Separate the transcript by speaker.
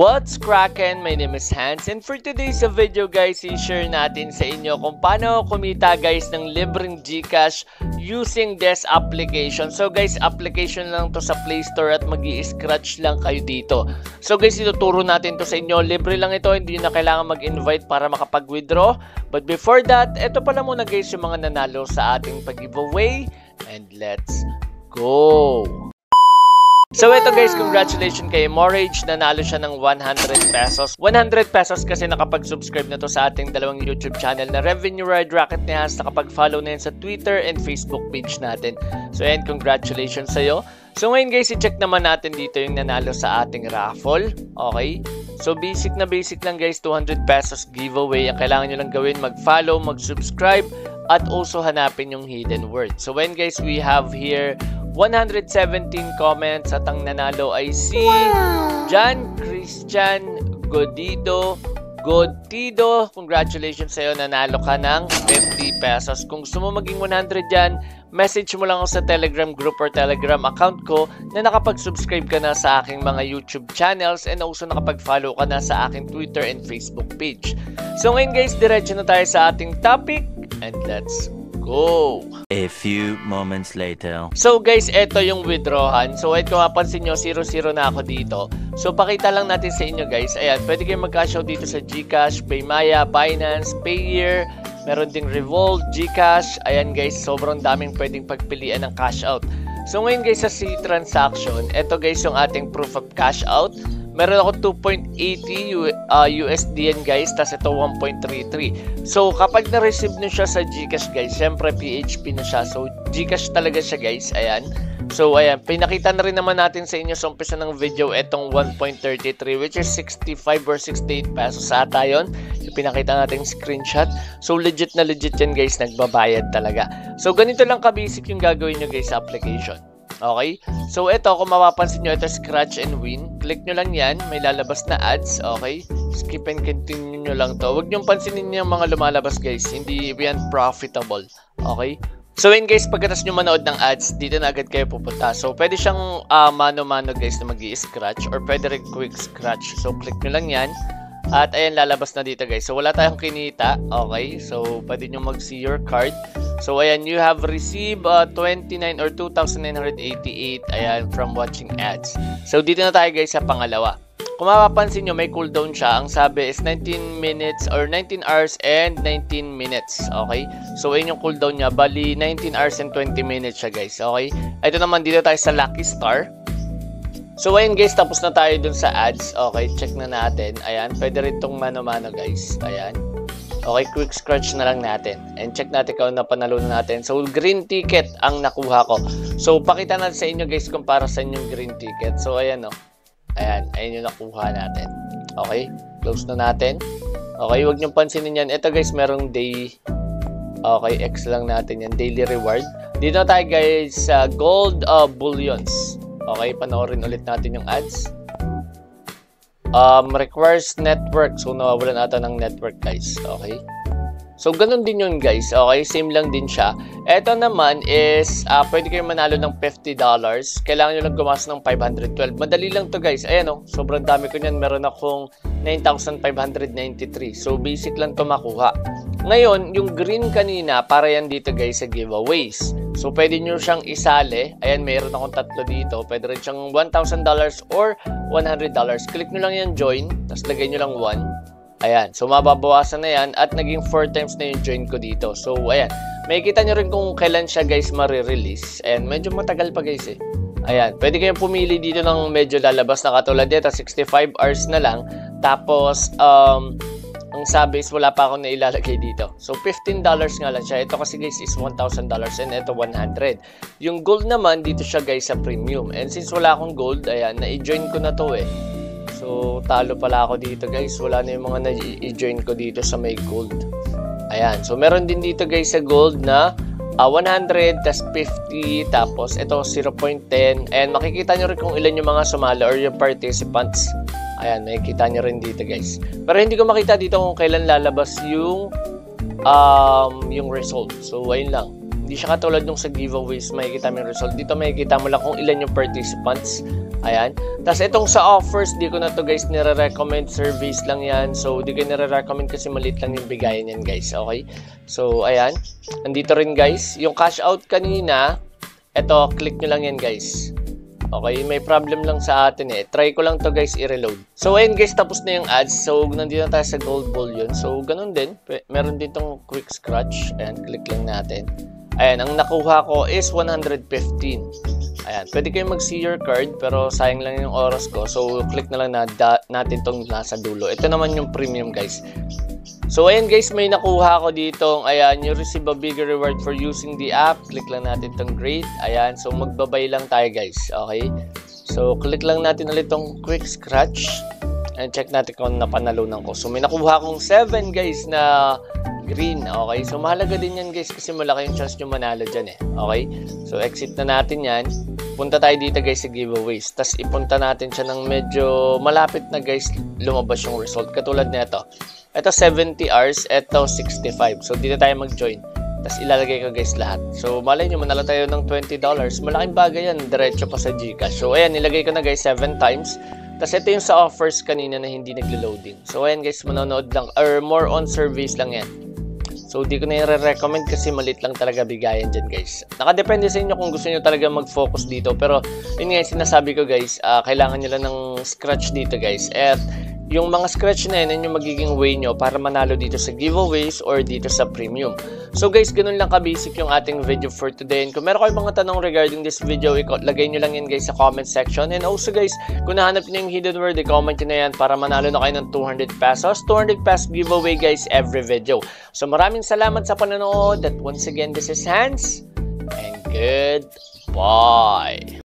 Speaker 1: What's crackin'? My name is Hans, and for today's video guys, i-share natin sa inyo kung paano kumita guys ng libreng GCash using this application. So guys, application lang to sa Play Store at mag-i-scratch lang kayo dito. So guys, ituturo natin to sa inyo. Libre lang ito, hindi na kailangan mag-invite para makapag-withdraw. But before that, ito pala muna guys yung mga nanalo sa ating pag-giveaway. And let's go! So ito guys, congratulations kay Morage, nanalo siya ng 100 pesos. 100 pesos kasi nakapag-subscribe na to sa ating dalawang YouTube channel na Revenue Ride Rocket ni Hans. Nakapag-follow na yan sa Twitter and Facebook page natin. So yan, congratulations sa'yo. So ngayon guys, i-check naman natin dito yung nanalo sa ating raffle. Okay? So basic lang guys, 200 pesos giveaway. Ang kailangan nyo lang gawin, mag-follow, mag-subscribe, at also hanapin yung hidden word. So when guys, we have here 117 comments at ang nanalo ay si John Christian Godido. Congratulations sa'yo, nanalo ka ng 50 pesos. Kung gusto mo maging 100 dyan, message mo lang ako sa Telegram group or Telegram account ko na nakapag-subscribe ka na sa aking mga YouTube channels and also nakapag-follow ka na sa aking Twitter and Facebook page. So ngayon guys, diretso na tayo sa ating topic and let's go!
Speaker 2: A few moments later.
Speaker 1: So guys, eto yung withdrawhan. So kung mapansin nyo, 0-0 na ako dito. So pakita lang natin sa inyo guys. Ayan, pwede kayong mag-cash out dito sa GCash, Paymaya, Binance, Payeer. Meron ding Revolt, GCash. Ayan guys, sobrang daming pwedeng pagpilian ng cash out. So ngayon guys, sa C-Transaction, eto guys yung ating proof of cash out. Meron ako 2.80 USD yan guys, tas ito 1.33. So kapag na-receive nyo siya sa GCash guys, syempre PHP na siya. So GCash talaga siya guys, ayan. So ayan, pinakita na rin naman natin sa inyo sa umpisa ng video itong 1.33 which is 65 or 68 pesos ata yun. Yung pinakita natin screenshot. So legit na legit yan guys, nagbabayad talaga. So ganito lang ka-basic yung gagawin nyo guys sa application. Okay? So, ito, kung mapapansin nyo, ito scratch and win. Click nyo lang yan. May lalabas na ads. Okay? Skip and continue nyo lang to. Huwag nyo pansinin yung mga lumalabas, guys. Hindi yan profitable. Okay? So, yun guys, pagkatas nyo manood ng ads, dito na agad kayo pupunta. So, pwede siyang mano-mano, guys, na mag-i-scratch or pwede rin quick scratch. So, click nyo lang yan. At ayan, lalabas na dito guys. So wala tayong kinita. Okay. So pwede nyo mag-see your card. So ayan, you have received 29 or 2,988 ayan, from watching ads. So dito na tayo guys sa pangalawa. Kung mapapansin nyo, may cooldown siya. Ang sabi is 19 minutes or 19 hours and 19 minutes. Okay. So ayan yung cooldown niya. Bali 19 hours and 20 minutes siya guys. Okay. Ito naman, dito tayo sa Lucky Star. So ayun guys, tapos na tayo dun sa ads. Okay, check na natin. Ayan, pwede rin itong mano-mano guys. Ayan. Okay, quick scratch na lang natin. And check natin kung napanalo na natin. So green ticket ang nakuha ko. So pakita natin sa inyo guys kung para sa inyong green ticket. So ayan o. Ayan, ayun yung nakuha natin. Okay, close na natin. Okay, huwag niyong pansinin yan. Ito guys, merong day. Okay, X lang natin yan. Daily reward. Dito tayo guys sa gold bullions. Okay, panoorin ulit natin yung ads. Requires network. So, nawawalan ata ng network, guys. Okay. So, ganun din yun, guys. Okay, same lang din siya. Ito naman is, pwede kayo manalo ng $50. Kailangan nyo lang gumastos ng 512. Madali lang to guys. Ayan o, sobrang dami ko niyan. Meron akong 9,593. So, basic lang to makuha. Ngayon, yung green kanina, para yan dito guys sa giveaways. So, pwede nyo siyang isali. Ayan, mayroon akong tatlo dito. Pwede rin siyang $1,000 or $100. Click nyo lang yan, join. Tapos lagay nyo lang 1. Ayan. So, mababawasan na yan. At naging 4 times na yung join ko dito. So, ayan. Makikita nyo rin kung kailan siya guys marirelease. Ayan, medyo matagal pa guys eh. Ayan. Pwede kayong pumili dito ng medyo lalabas na katulad dito. 65 hours na lang. Tapos, ang sabi is wala pa akong nailalagay dito. So, $15 nga lang siya. Ito kasi guys is $1,000 and ito 100. Yung gold naman, dito siya guys sa premium. And since wala akong gold, ayan, na-i-join ko na to eh. So, talo pala ako dito guys. Wala na yung mga na-i-join ko dito sa may gold. Ayan. So, meron din dito guys sa gold na 100, tas 50, tapos ito 0.10. And makikita nyo rin kung ilan yung mga sumali or yung participants. Ayan, makikita nyo rin dito guys. Pero hindi ko makita dito kung kailan lalabas yung result. So, ayun lang. Hindi siya katulad nung sa giveaways, makikita mo yung result. Dito makikita mo lang kung ilan yung participants Ayan. Tapos itong sa offers, di ko na to guys nire-recommend. Service lang yan. So, di ko nire-recommend kasi maliit lang yung bigayan yan guys. Okay? So, ayan. Nandito rin guys. Yung cash out kanina, eto, click nyo lang yan guys. Okay? May problem lang sa atin eh. Try ko lang to guys i-reload. So, ayan guys, tapos na yung ads. So, nandito na tayo sa gold bullion. So, ganun din. Meron din tong quick scratch. Ayan, click lang natin. Ayan, ang nakuha ko is 115. Ayan, pwede kayong mag-see your card pero sayang lang yung oras ko. So, click na lang natin tong nasa dulo. Ito naman yung premium guys. So, ayan guys, may nakuha ko dito. Ayan, you receive a bigger reward for using the app. Click lang natin tong grade. Ayan, so magbabay lang tayo guys. Okay? So, click lang natin ulit tong quick scratch. And check natin kung napanalunan ko. So, may nakuha akong 7 guys na green. Okay? So, mahalaga din yan guys kasi malaki yung chance nyo manalo dyan eh. Okay? So, exit na natin yan. Punta tayo dito guys sa giveaways. Tapos, ipunta natin siya ng medyo malapit na guys lumabas yung result. Katulad nito. Ito 70 hours. Ito 65. So, dito tayo mag-join. Tapos, ilalagay ko guys lahat. So, malay nyo, manalo tayo ng $20. Malaking bagay yan. Diretso pa sa Gcash. So, ayan, nilagay ko na guys 7 times. Tapos ito yung sa offers kanina na hindi naglo-loading. So ayan guys, manonood lang or more on service lang yan. So di ko na i-recommend kasi malit lang talaga bigayan dyan guys. Nakadepende sa inyo kung gusto nyo talaga mag-focus dito. Pero yun nga yung sinasabi ko guys, kailangan nyo lang ng scratch dito guys. At yung mga scratch na yun yung magiging way nyo para manalo dito sa giveaways or dito sa premium. So guys, ganun lang ka-basic yung ating video for today. And kung meron kayong mga tanong regarding this video, lagay nyo lang yan guys sa comment section. And also guys, kung nahanap nyo yung hidden word, i-comment nyo na yan para manalo na kayo ng 200 pesos. 200 pesos giveaway guys every video. So maraming salamat sa panonood. At once again, this is Hans. And goodbye.